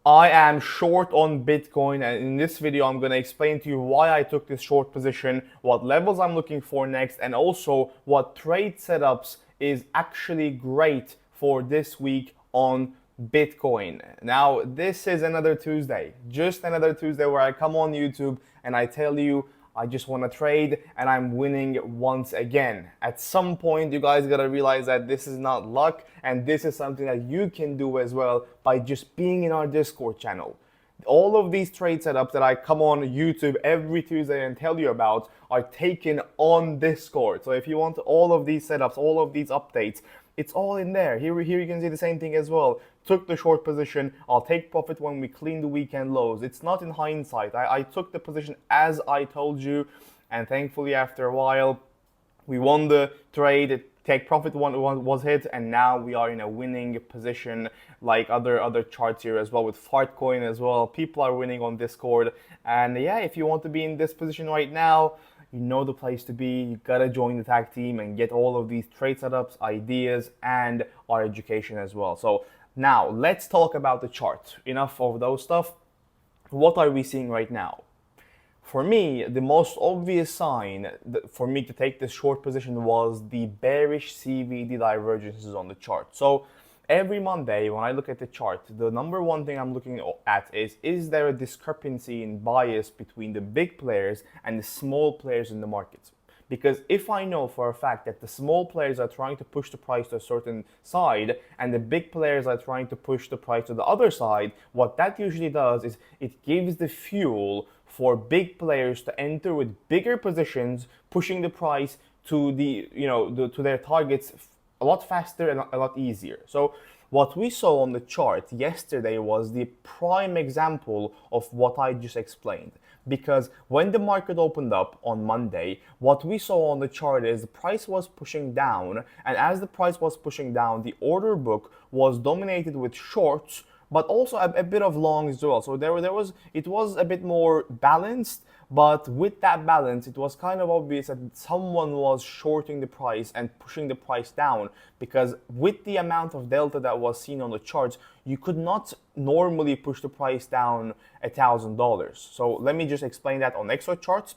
I am short on Bitcoin, and in this video I'm going to explain to you why I took this short position, what levels I'm looking for next, and also what trade setups is actually great for this week on Bitcoin. Now, this is another Tuesday, just another Tuesday where I come on YouTube and I tell you I just want to trade and I'm winning once again. At some point, you guys gotta realize that this is not luck and this is something that you can do as well by just being in our Discord channel. All of these trade setups that I come on YouTube every Tuesday and tell you about are taken on Discord. So if you want all of these setups, all of these updates, it's all in there. Here you can see the same thing as well. Took the short position. I'll take profit when we clean the weekend lows. It's not in hindsight. I took the position as I told you, and thankfully after a while, we won the trade. Take profit one was hit, and now we are in a winning position, like other charts here as well with Fartcoin as well. People are winning on Discord, and yeah, if you want to be in this position right now, you know the place to be. You gotta join the tag team and get all of these trade setups, ideas, and our education as well. So now let's talk about the chart. Enough of those stuff. What are we seeing right now? For me, the most obvious sign for me to take this short position was the bearish CVD divergences on the chart. So every Monday when I look at the chart, the number one thing I'm looking at is there a discrepancy in bias between the big players and the small players in the markets? Because if I know for a fact that the small players are trying to push the price to a certain side and the big players are trying to push the price to the other side, what that usually does is it gives the fuel for big players to enter with bigger positions, pushing the price to to their targets a lot faster and a lot easier. So what we saw on the chart yesterday was the prime example of what I just explained. Because when the market opened up on Monday, what we saw on the chart is the price was pushing down, and as the price was pushing down, the order book was dominated with shorts, but also a bit of longs as well. So it was a bit more balanced, but with that balance, it was kind of obvious that someone was shorting the price and pushing the price down, because with the amount of delta that was seen on the charts, you could not normally push the price down $1,000. So let me just explain that on Exocharts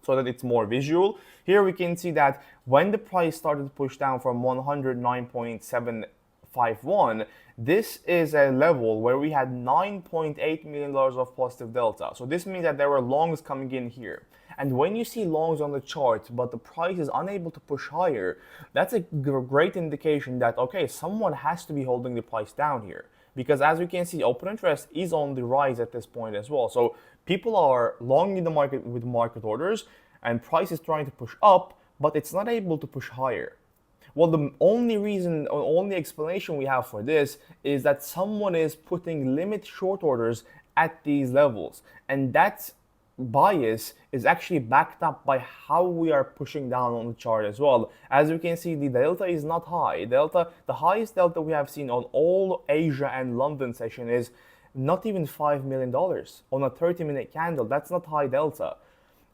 so that it's more visual. Here we can see that when the price started to push down from 109.751, this is a level where we had $9.8 million of positive delta. So this means that there were longs coming in here. And when you see longs on the chart, but the price is unable to push higher, that's a great indication that, okay, someone has to be holding the price down here. Because as we can see, open interest is on the rise at this point as well. So people are long in the market with market orders, and price is trying to push up, but it's not able to push higher. Well, the only explanation we have for this is that someone is putting limit short orders at these levels. And that bias is actually backed up by how we are pushing down on the chart as well. As you can see, the delta is not high. The highest delta we have seen on all Asia and London session is not even $5 million on a 30-minute candle. That's not high delta.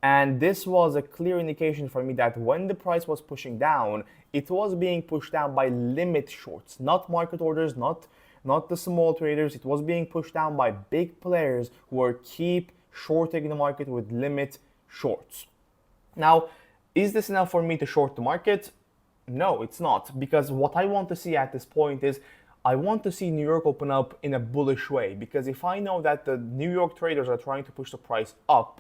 And this was a clear indication for me that when the price was pushing down, it was being pushed down by limit shorts, not market orders, not the small traders. It was being pushed down by big players who are keep shorting the market with limit shorts. Now, is this enough for me to short the market? No, it's not, because what I want to see at this point is I want to see New York open up in a bullish way, because if I know that the New York traders are trying to push the price up,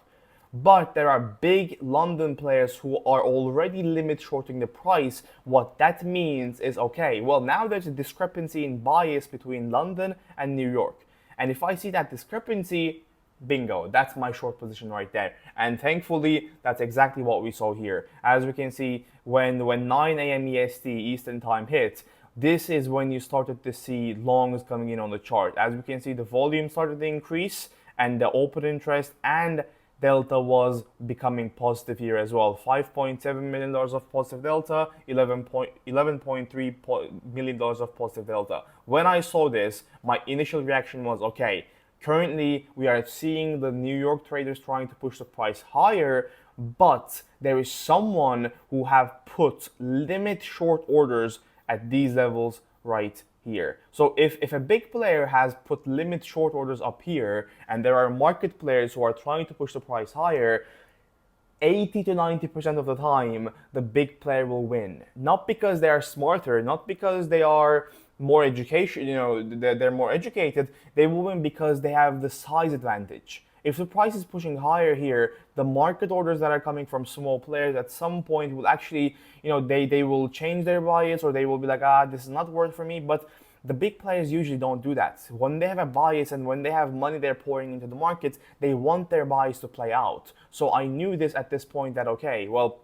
but there are big London players who are already limit shorting the price, what that means is, okay, well, now there's a discrepancy in bias between London and New York. And if I see that discrepancy, bingo, that's my short position right there. And thankfully, that's exactly what we saw here. As we can see, when 9 a.m. EST, Eastern Time hit, this is when you started to see longs coming in on the chart. As we can see, the volume started to increase, and the open interest and delta was becoming positive here as well. $5.7 million of positive delta, $11.3 million of positive delta. When I saw this, my initial reaction was, okay, currently we are seeing the New York traders trying to push the price higher, but there is someone who have put limit short orders at these levels right here. So if a big player has put limit short orders up here and there are market players who are trying to push the price higher, 80 to 90% of the time, the big player will win. Not because they are smarter, not because they are more education, they're more educated. They will win because they have the size advantage. If the price is pushing higher here, the market orders that are coming from small players at some point will actually, they will change their bias, or they will be like, this is not worth for me. But the big players usually don't do that. When they have a bias and when they have money they're pouring into the markets, they want their bias to play out. So I knew this at this point that, okay, well,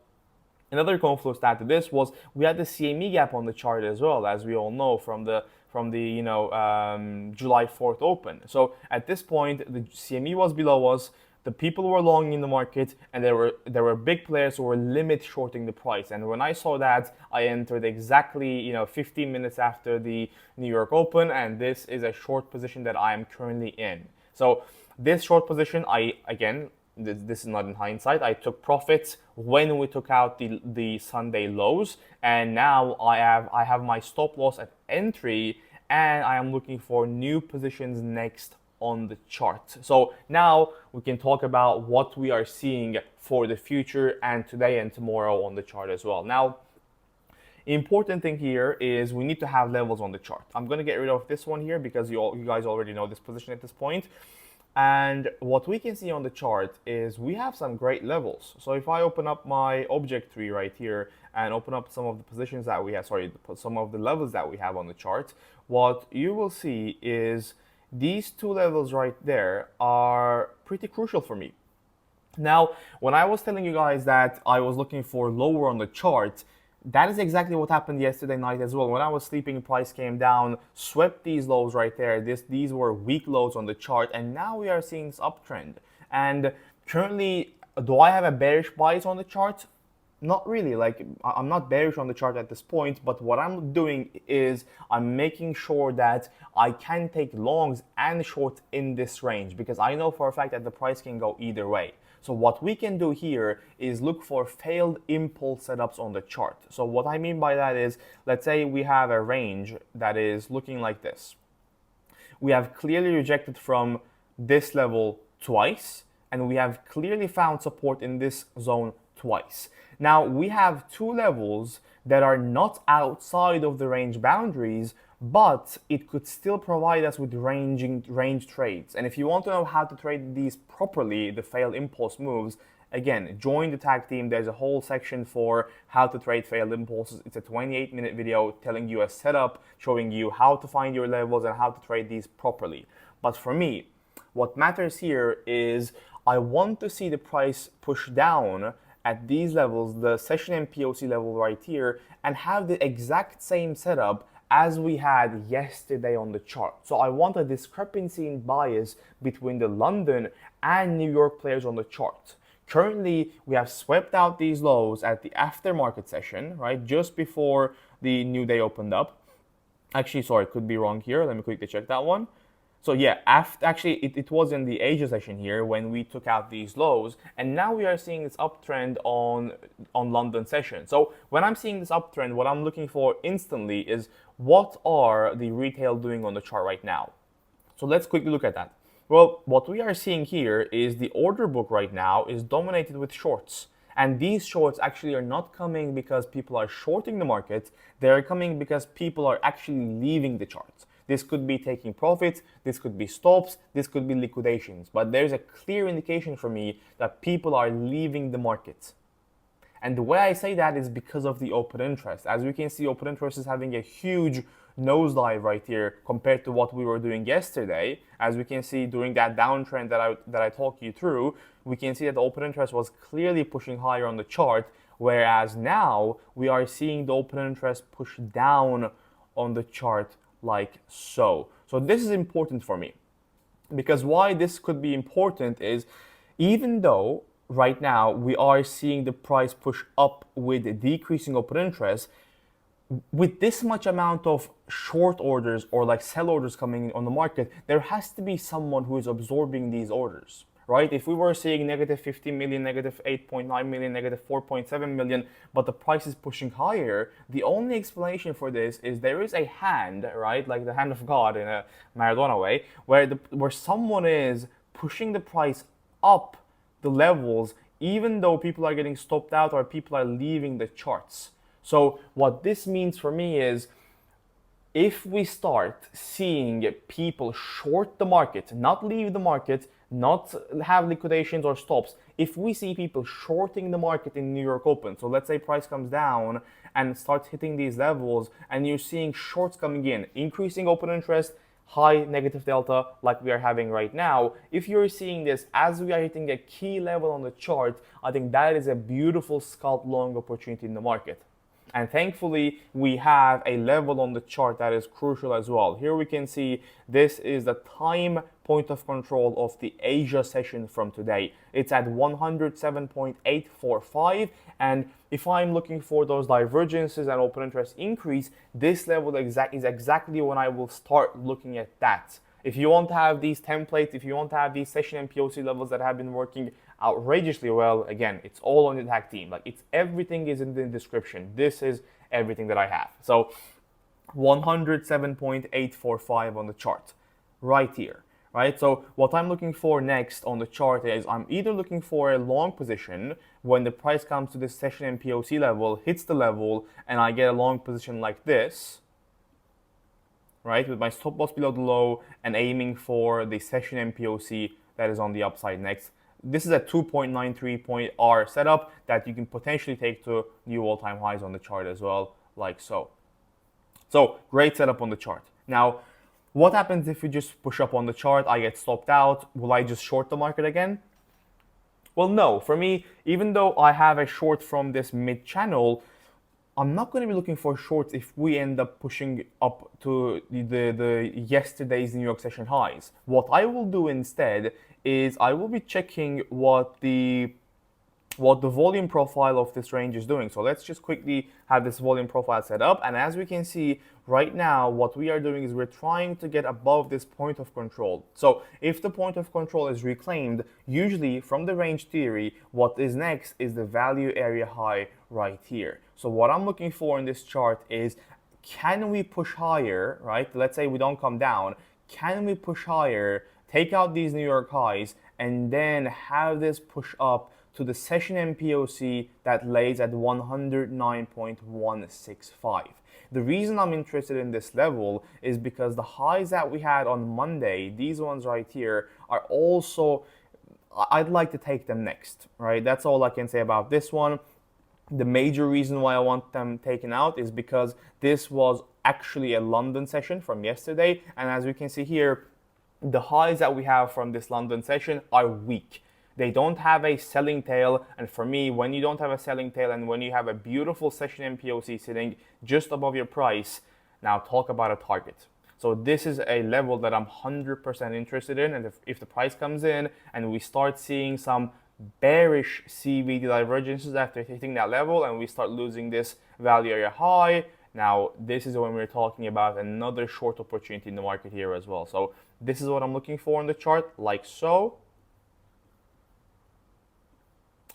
another confluence stat to this was we had the CME gap on the chart as well, as we all know from the July 4th open. So at this point, the CME was below us. The people were long in the market, and there were big players who were limit shorting the price. And when I saw that, I entered exactly 15 minutes after the New York Open, and this is a short position that I am currently in. So this short position, this is not in hindsight, I took profits when we took out the Sunday lows, and now I have my stop loss at entry, and I am looking for new positions next on the chart. So now we can talk about what we are seeing for the future and today and tomorrow on the chart as well. Now, important thing here is we need to have levels on the chart. I'm going to get rid of this one here because you guys already know this position at this point. And what we can see on the chart is we have some great levels. So if I open up my object tree right here and open up some of the positions that we have, some of the levels that we have on the chart, what you will see is these two levels right there are pretty crucial for me. Now, when I was telling you guys that I was looking for lower on the chart, that is exactly what happened yesterday night as well. When I was sleeping, price came down, swept these lows right there. These were weak lows on the chart, and now we are seeing this uptrend. And currently, do I have a bearish bias on the chart? Not really. Like, I'm not bearish on the chart at this point, but what I'm doing is I'm making sure that I can take longs and shorts in this range, because I know for a fact that the price can go either way. So what we can do here is look for failed impulse setups on the chart. So what I mean by that is, let's say we have a range that is looking like this. We have clearly rejected from this level twice, and we have clearly found support in this zone twice. Now we have two levels that are not outside of the range boundaries, but it could still provide us with range trades. And if you want to know how to trade these properly, the failed impulse moves, again, join the tag team. There's a whole section for how to trade failed impulses. It's a 28-minute video telling you a setup, showing you how to find your levels and how to trade these properly. But for me, what matters here is I want to see the price push down at these levels, the session and POC level right here, and have the exact same setup as we had yesterday on the chart. So I want a discrepancy in bias between the London and New York players on the chart. Currently, we have swept out these lows at the aftermarket session, right, just before the new day opened up. Actually, sorry, could be wrong here. Let me quickly check that one. So yeah, it was in the Asia session here when we took out these lows, and now we are seeing this uptrend on London session. So when I'm seeing this uptrend, what I'm looking for instantly is what are the retail doing on the chart right now. So let's quickly look at that. Well, what we are seeing here is the order book right now is dominated with shorts. And these shorts actually are not coming because people are shorting the market. They're coming because people are actually leaving the charts. This could be taking profits, this could be stops, this could be liquidations. But there's a clear indication for me that people are leaving the market. And the way I say that is because of the open interest. As we can see, open interest is having a huge nosedive right here compared to what we were doing yesterday. As we can see during that downtrend that I talked you through, we can see that the open interest was clearly pushing higher on the chart, whereas now we are seeing the open interest push down on the chart like so. So this is important for me, because why this could be important is, even though right now we are seeing the price push up with decreasing open interest, with this much amount of short orders or like sell orders coming in on the market, there has to be someone who is absorbing these orders, right? If we were seeing negative 50 million, negative 8.9 million, negative 4.7 million, but the price is pushing higher, the only explanation for this is there is a hand, right? Like the hand of God in a Maradona way, where someone is pushing the price up the levels, even though people are getting stopped out or people are leaving the charts. So what this means for me is, if we start seeing people short the market, not leave the market, not have liquidations or stops, if we see people shorting the market in New York Open, so let's say price comes down and starts hitting these levels and you're seeing shorts coming in, increasing open interest, high negative delta like we are having right now, if you're seeing this as we are hitting a key level on the chart, I think that is a beautiful scalp long opportunity in the market. And thankfully, we have a level on the chart that is crucial as well. Here we can see this is the time point of control of the Asia session from today. It's at 107.845. And if I'm looking for those divergences and open interest increase, this level is exactly when I will start looking at that. If you want to have these templates, if you want to have these session and POC levels that have been working outrageously well, again, it's all on the tag team. Like, it's everything is in the description. This is everything that I have. So 107.845 on the chart right here, right? So what I'm looking for next on the chart is I'm either looking for a long position when the price comes to this session and POC level, hits the level, and I get a long position like this, right, with my stop loss below the low and aiming for the session and POC that is on the upside next. This is a 2.93 point R setup that you can potentially take to new all-time highs on the chart as well, like so. So great setup on the chart. Now, what happens if we just push up on the chart? I get stopped out. Will I just short the market again? Well, no. For me, even though I have a short from this mid-channel, I'm not going to be looking for shorts if we end up pushing up to the yesterday's New York session highs. What I will do instead is I will be checking what the volume profile of this range is doing. So let's just quickly have this volume profile set up. And as we can see right now, what we are doing is we're trying to get above this point of control. So if the point of control is reclaimed, usually from the range theory, what is next is the value area high right here. So what I'm looking for in this chart is, can we push higher, right? Let's say we don't come down. Can we push higher, take out these New York highs, and then have this push up to the session MPOC that lays at 109.165. The reason I'm interested in this level is because the highs that we had on Monday, these ones right here, are also, I'd like to take them next, right? That's all I can say about this one. The major reason why I want them taken out is because this was actually a London session from yesterday. And as we can see here, the highs that we have from this London session are weak. They don't have a selling tail, and for me, when you don't have a selling tail and when you have a beautiful session MPOC sitting just above your price, now talk about a target. So this is a level that I'm 100% interested in, and if the price comes in and we start seeing some bearish CVD divergences after hitting that level and we start losing this value area high, now this is when we're talking about another short opportunity in the market here as well. So this is what I'm looking for in the chart, like so.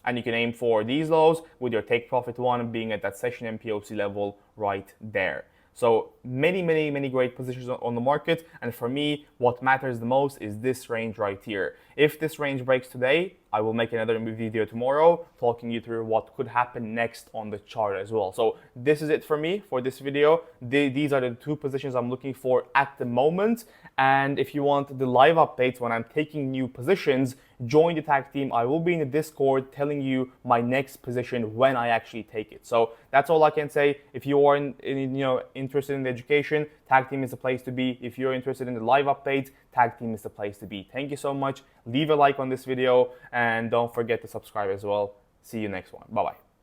And you can aim for these lows with your take profit one being at that session MPOC level right there. So many great positions on the market. And for me, what matters the most is this range right here. If this range breaks today, I will make another video tomorrow talking you through what could happen next on the chart as well. So this is it for me for this video. These are the two positions I'm looking for at the moment. And if you want the live updates when I'm taking new positions, join the tag team. I will be in the Discord telling you my next position when I actually take it. So that's all I can say. If you are interested in the education, tag team is the place to be. If you're interested in the live updates, tag team is the place to be. Thank you so much. Leave a like on this video and don't forget to subscribe as well. See you next one. Bye-bye.